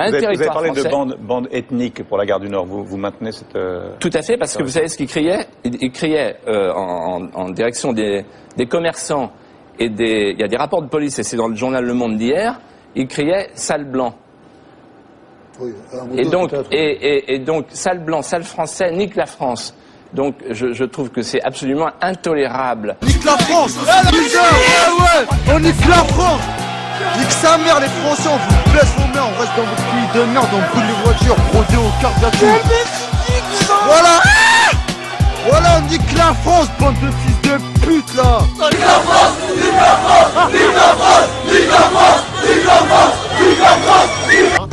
avez territoire parlé français. de bande ethnique pour la gare du Nord. Vous maintenez cette... Tout à fait, parce que vous savez ce qu'il criait? Il criait en direction des commerçants et il y a des rapports de police, et c'est dans le journal Le Monde d'hier, il criait « sale blanc ». Oui, Et donc, sale blanc, sale français, nique la France. Donc, je trouve que c'est absolument intolérable. Nique la France! On nique la France! Nique sa mère, les Français, on vous baisse vos mains, on reste dans votre pays de merde, on brûle les voitures, brodé aux cartes d'affaires. Voilà! Voilà, on nique la France, bande de fils de pute, là! Nique la France! Nique la France! Nique la France! Nique la France! Nique la France! Nique la France!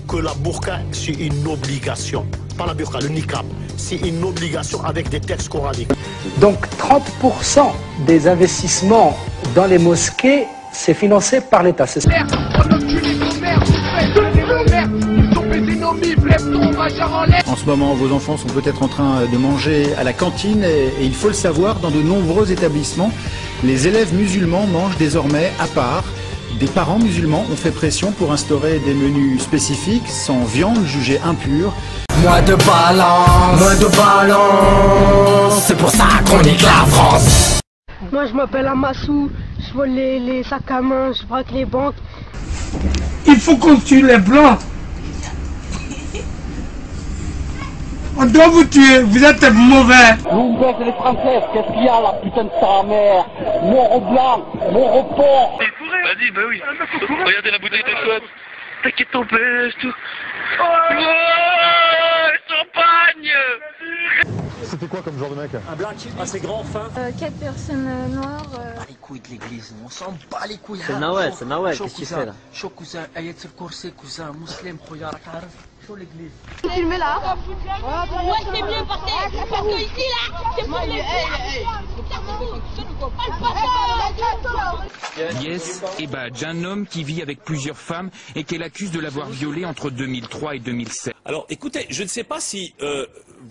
Que la burqa, c'est une obligation. Pas la burqa, le niqab. C'est une obligation avec des textes coraniques. Donc 30% des investissements dans les mosquées, c'est financé par l'État. C'est ça. En ce moment, vos enfants sont peut-être en train de manger à la cantine et il faut le savoir, dans de nombreux établissements, les élèves musulmans mangent désormais à part. Des parents musulmans ont fait pression pour instaurer des menus spécifiques sans viande jugée impure. Moins de balance, c'est pour ça qu'on nique la France. Moi je m'appelle Amassou, je vole les sacs à main, je braque les banques. Il faut qu'on tue les blancs. On doit vous tuer, vous êtes mauvais. Vous baisse les Françaises, qu'est-ce qu'il y a là, putain de ta mère? Mort au blanc, mort au porc. Vas-y, bah oui. Regardez la bouteille de chouette. T'inquiète ton pêche, tout. Oh, champagne. C'était quoi comme genre de mec? Un blanc assez grand, fin. 4 personnes noires. Pas les couilles de l'église, on s'en bat les couilles. C'est Nawel, qu'est-ce que tu fais là? Chaud cousin, ayat le corset, cousin, musulman, khoya, rakaraf. Chaud l'église. Tu filmes là? Ouais, c'est mieux parce que ici là, c'est pour les Yes et badge, un homme qui vit avec plusieurs femmes et qu'elle accuse de l'avoir violé entre 2003 et 2007. Alors écoutez, je ne sais pas si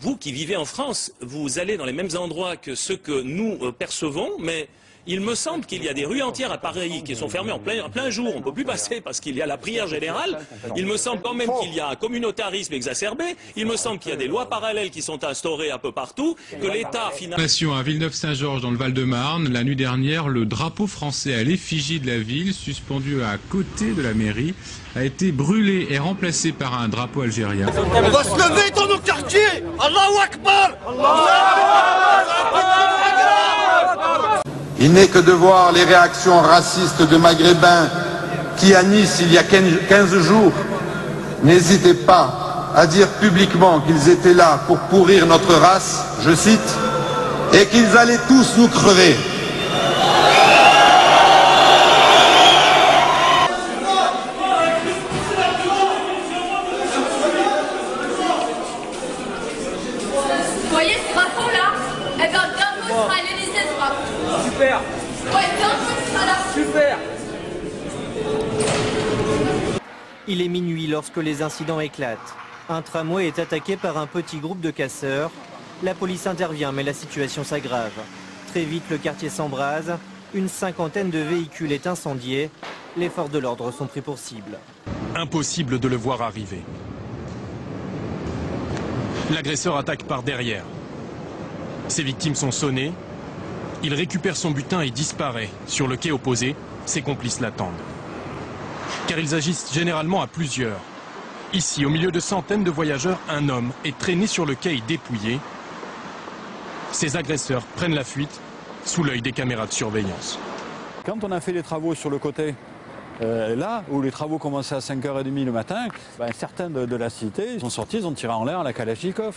vous qui vivez en France, vous allez dans les mêmes endroits que ceux que nous percevons, mais il me semble qu'il y a des rues entières à Paris qui sont fermées en plein jour. On ne peut plus passer parce qu'il y a la prière générale. Il me semble quand même qu'il y a un communautarisme exacerbé. Il me semble qu'il y a des lois parallèles qui sont instaurées un peu partout, que l'État finalement... À Villeneuve-Saint-Georges dans le Val-de-Marne, la nuit dernière, le drapeau français à l'effigie de la ville, suspendu à côté de la mairie, a été brûlé et remplacé par un drapeau algérien. On va se lever dans nos quartiers! Allahu Akbar! Il n'est que de voir les réactions racistes de Maghrébins qui, à Nice, il y a 15 jours, n'hésitaient pas à dire publiquement qu'ils étaient là pour pourrir notre race, je cite, et qu'ils allaient tous nous crever. Vous voyez ce drapeau là? Eh bien, bientôt il sera à l'Élysée ce drapeau. Super. Ouais, bientôt il sera là. Super. Il est minuit lorsque les incidents éclatent. Un tramway est attaqué par un petit groupe de casseurs. La police intervient mais la situation s'aggrave. Très vite le quartier s'embrase. Une cinquantaine de véhicules est incendié. Les forces de l'ordre sont pris pour cible. Impossible de le voir arriver. L'agresseur attaque par derrière. Ses victimes sont sonnées. Il récupère son butin et disparaît. Sur le quai opposé, ses complices l'attendent. Car ils agissent généralement à plusieurs. Ici, au milieu de centaines de voyageurs, un homme est traîné sur le quai dépouillé. Ces agresseurs prennent la fuite sous l'œil des caméras de surveillance. Quand on a fait les travaux sur le côté, là où les travaux commençaient à 5h30 le matin, certains de la cité sont sortis, ils ont tiré en l'air à la Kalachnikov.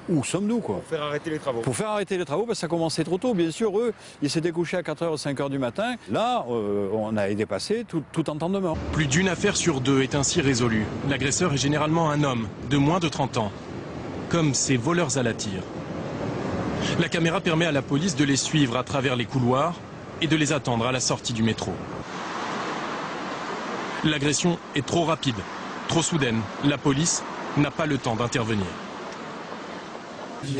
Où sommes-nous quoi? Pour faire arrêter les travaux. Pour faire arrêter les travaux, parce que ça commençait trop tôt. Bien sûr, eux, ils s'étaient couchés à 4h ou 5h du matin. Là, on a dépassé tout entendement. Plus d'une affaire sur deux est ainsi résolue. L'agresseur est généralement un homme de moins de 30 ans, comme ces voleurs à la tire. La caméra permet à la police de les suivre à travers les couloirs et de les attendre à la sortie du métro. L'agression est trop rapide, trop soudaine. La police n'a pas le temps d'intervenir.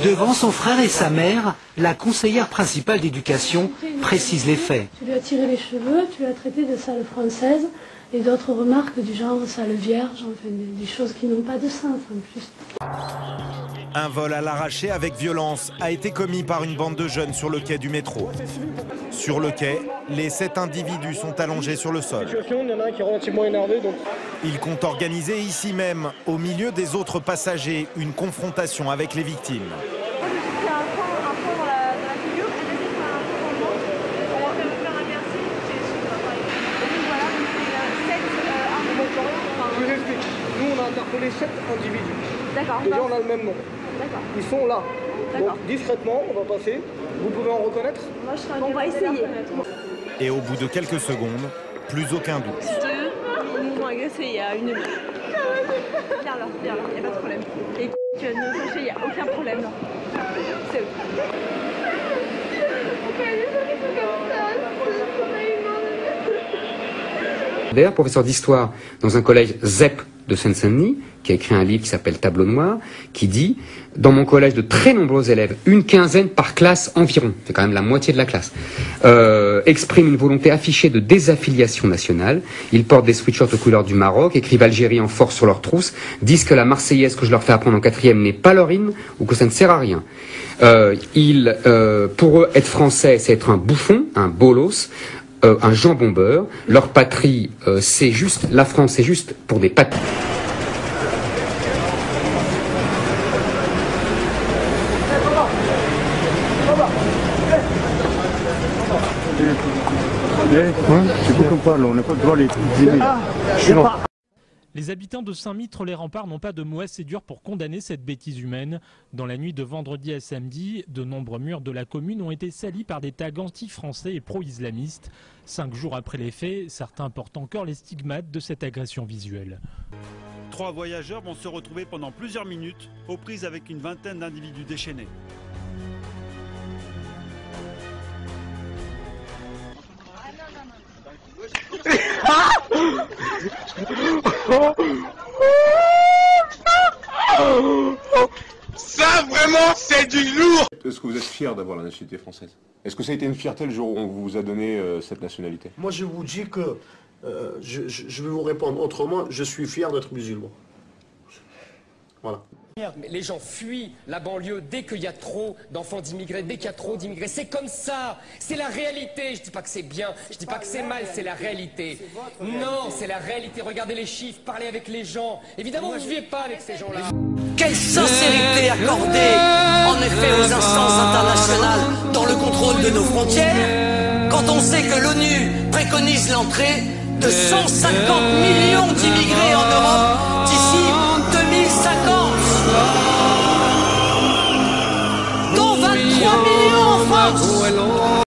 Devant son frère et sa mère, la conseillère principale d'éducation précise les faits. Tu lui as tiré les cheveux, tu l'as traité de sale française et d'autres remarques du genre sale vierge, enfin des choses qui n'ont pas de sens en plus. Un vol à l'arraché avec violence a été commis par une bande de jeunes sur le quai du métro. Sur le quai, les 7 individus sont allongés sur le sol. Il y en a un qui est relativement énervé, donc... Ils comptent organiser ici même, au milieu des autres passagers, une confrontation avec les victimes. Je vous explique. Nous, on a interpellé 7 individus. D'accord. Déjà, on a le même nom. D'accord. Ils sont là. Donc, discrètement, on va passer. Vous pouvez en reconnaître? On va essayer. Et au bout de quelques secondes, plus aucun doute. Ils nous ont agressés il y a 1 minute. Viens là, il n'y a pas de problème. Et tu vas nous chercher, il n'y a aucun problème. C'est eux. D'ailleurs, professeur d'histoire dans un collège ZEP de Seine-Saint-Denis, qui a écrit un livre qui s'appelle Tableau noir, qui dit « Dans mon collège, de très nombreux élèves, une quinzaine par classe environ, c'est quand même la moitié de la classe, expriment une volonté affichée de désaffiliation nationale. Ils portent des sweatshirts aux couleurs du Maroc, écrivent Algérie en force sur leurs trousses, disent que la Marseillaise que je leur fais apprendre en 4e n'est pas leur hymne ou que ça ne sert à rien. Pour eux, être français, c'est être un bouffon, un bolos, un jambon beurre. Leur patrie, c'est juste, la France, c'est juste pour des patries. » Les habitants de Saint-Mitre-les-Remparts n'ont pas de mots assez durs pour condamner cette bêtise humaine. Dans la nuit de vendredi à samedi, de nombreux murs de la commune ont été salis par des tags anti-français et pro-islamistes. 5 jours après les faits, certains portent encore les stigmates de cette agression visuelle. 3 voyageurs vont se retrouver pendant plusieurs minutes aux prises avec une vingtaine d'individus déchaînés. Ça vraiment c'est du lourd. Est-ce que vous êtes fier d'avoir la nationalité française? Est-ce que ça a été une fierté le jour où on vous a donné cette nationalité? Moi je vous dis que, je vais vous répondre autrement, je suis fier d'être musulman. Voilà. Mais les gens fuient la banlieue dès qu'il y a trop d'enfants d'immigrés, dès qu'il y a trop d'immigrés. C'est comme ça, c'est la réalité. Je dis pas que c'est bien, je dis pas que c'est mal, c'est la réalité. Non, c'est la réalité. Regardez les chiffres, parlez avec les gens. Évidemment, vous ne vivez pas avec ces gens-là. Quelle sincérité accordée, en effet, aux instances internationales dans le contrôle de nos frontières, quand on sait que l'ONU préconise l'entrée de 150 millions